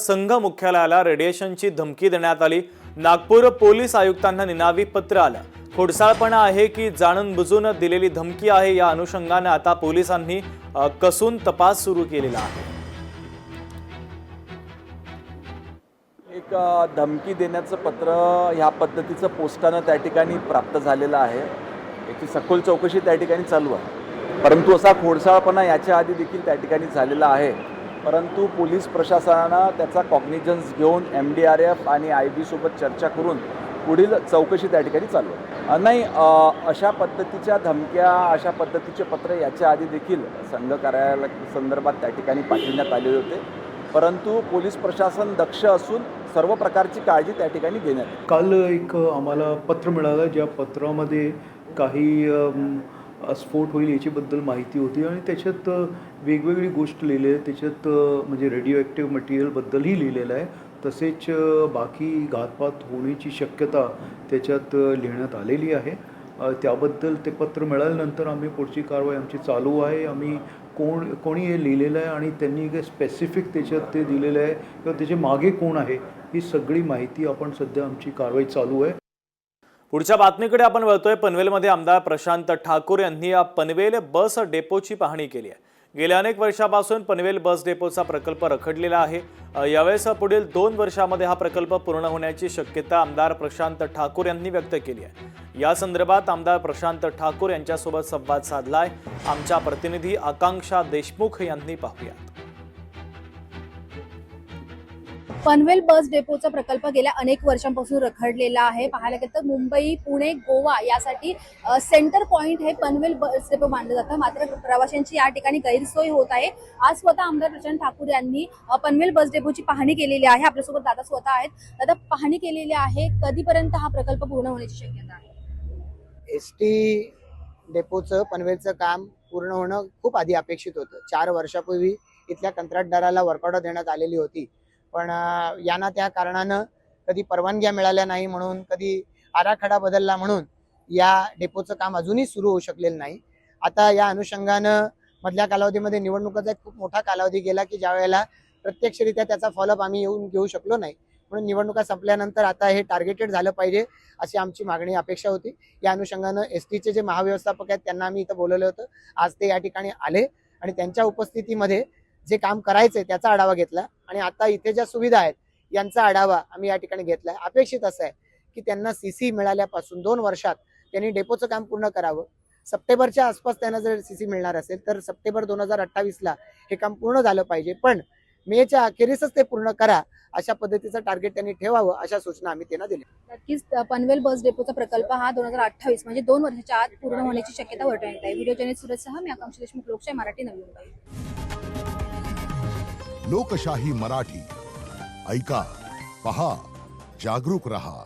संघ मुख्यालयाला रेडिएशनची धमकी देण्यात आली। नागपूर पोलीस आयुक्तांना निनावी पत्र आलं। खोडसाळपणा आहे की जाणून बुजून दिलेली धमकी आहे, या अनुषंगाने आता पोलिसांनी कसून तपास सुरू केलेला आहे। एक धमकी देण्याचं पत्र ह्या पद्धतीचं पोस्टानं त्या ठिकाणी प्राप्त झालेलं आहे। याची सखोल चौकशी त्या ठिकाणी चालू आहे, परंतु असा खोडसाळपणा याच्या आधी देखील त्या ठिकाणी झालेला आहे। परंतु पोलीस प्रशासनानं त्याचा कॉग्निजन्स घेऊन MDRF आणि IB सोबत चर्चा करून पुढील चौकशी त्या ठिकाणी चालू आहे। नाही, अशा पद्धतीच्या धमक्या, अशा पद्धतीचे पत्र याच्या आधी देखील संघ कार्यालया संदर्भात त्या ठिकाणी पाठविण्यात आले होते, परंतु पोलीस प्रशासन दक्ष असून सर्व प्रकारची काळजी त्या ठिकाणी घेण्यात आली। काल एक आम्हाला पत्र मिळालं, ज्या पत्रामध्ये काही स्फोट होईल याच्याबद्दल माहिती होती आणि त्याच्यात वेगवेगळी गोष्ट लिहिली आहे। त्याच्यात म्हणजे रेडिओ ॲक्टिव्ह मटेरियलबद्दलही लिहिलेलं आहे, तसेच बाकी घातपात होण्याची शक्यता त्याच्यात लिहिण्यात आलेली आहे। त्याबद्दल ते पत्र मिळाल्यानंतर आम्ही पुढची कारवाई आमची चालू आहे। आम्ही कोणी हे लिहिलेलं आहे आणि त्यांनी काही स्पेसिफिक त्याच्यात ते दिलेलं आहे किंवा त्याच्या मागे कोण आहे, ही सगळी माहिती आपण सध्या आमची कारवाई चालू आहे। पुढच्या बातमीकडे आपण वळतोय। पनवेलमध्ये आमदार प्रशांत ठाकूर यांनी पनवेल बस डेपोची पाहणी केली आहे। गेल्या अनेक वर्षापासून पनवेल बस डेपोचा प्रकल्प रखडलेला आहे। यावेळेस पुढील 2 वर्षांमध्ये हा प्रकल्प पूर्ण होण्याची शक्यता आमदार प्रशांत ठाकूर यांनी व्यक्त केली आहे। या संदर्भात आमदार प्रशांत ठाकूर यांच्यासोबत संवाद साधलाय आमच्या प्रतिनिधी आकांक्षा देशमुख यांनी। पाहूया। पनवेल बस डेपोचा प्रकल्प गेल्या अनेक वर्षांपासून रखडलेला आहे। पाहायला गेलं तर मुंबई, पुणे, गोवा यासाठी सेंटर पॉइंट हे पनवेल बस डेपो मानलं जातं, मात्र प्रवाशांची या ठिकाणी गैरसोय होत आहे। आज स्वतः आमदार प्रशांत ठाकूर यांनी पनवेल बस डेपोची पाहणी केलेली आहे। आपल्यासोबत दादा स्वतः आहेत। दादा, पाहणी केलेली आहे, कधीपर्यंत हा प्रकल्प पूर्ण होण्याची शक्यता आहे? ST डेपोचं पनवेलचं काम पूर्ण होणं खूप आधी अपेक्षित होतं। 4 वर्षापूर्वी इथल्या कंत्राटदाराला वर्क ऑर्डर देण्यात आलेली होती, पण यांना त्या कारणानं कधी परवानग्या मिळाल्या नाही, म्हणून कधी आराखडा बदलला, म्हणून या डेपोचं काम अजूनही सुरू होऊ शकलेलं नाही। आता या अनुषंगानं मधल्या कालावधीमध्ये निवडणुकाचा एक खूप मोठा कालावधी गेला की ज्या वेळेला प्रत्यक्षरित्या त्याचा फॉलोअप आम्ही येऊन घेऊ शकलो नाही, म्हणून निवडणुका संपल्यानंतर आता हे टार्गेटेड झालं पाहिजे अशी आमची मागणी अपेक्षा होती। या अनुषंगानं STचे जे महाव्यवस्थापक आहेत त्यांना आम्ही इथं बोलवलं होतं। आज ते या ठिकाणी आले आणि त्यांच्या उपस्थितीमध्ये जे काम करायचंय त्याचा आढावा घेतला आणि आता इथे ज्या सुविधा आहेत यांचा आढावा आम्ही या ठिकाणी घेतलाय। अपेक्षित असं आहे की त्यांना CC मिळाल्यापासून 2 वर्षात त्यांनी डेपोचं काम पूर्ण करावं। सप्टेंबरच्या आसपास त्यांना जर CC मिळणार असेल तर सप्टेंबर 2028ला हे काम पूर्ण झालं पाहिजे, पण मेच्या अखेरीसच ते पूर्ण करा अशा पद्धतीचं टार्गेट त्यांनी ठेवावं, अशा सूचना आम्ही त्यांना दिल्या। नक्कीच पनवेल बस डेपोचा प्रकल्प हा 2028 म्हणजे 2 वर्षाच्या आत पूर्ण होण्याची शक्यता वर्तवण्यात आहे। व्हिडिओ जर्नलिस्ट सुरेशसह मी आकांक्षा देशमुख, लोकशाही मराठी, नवी मुंबई। लोकशाही मराठी, ऐका, पहा, जागरूक रहा।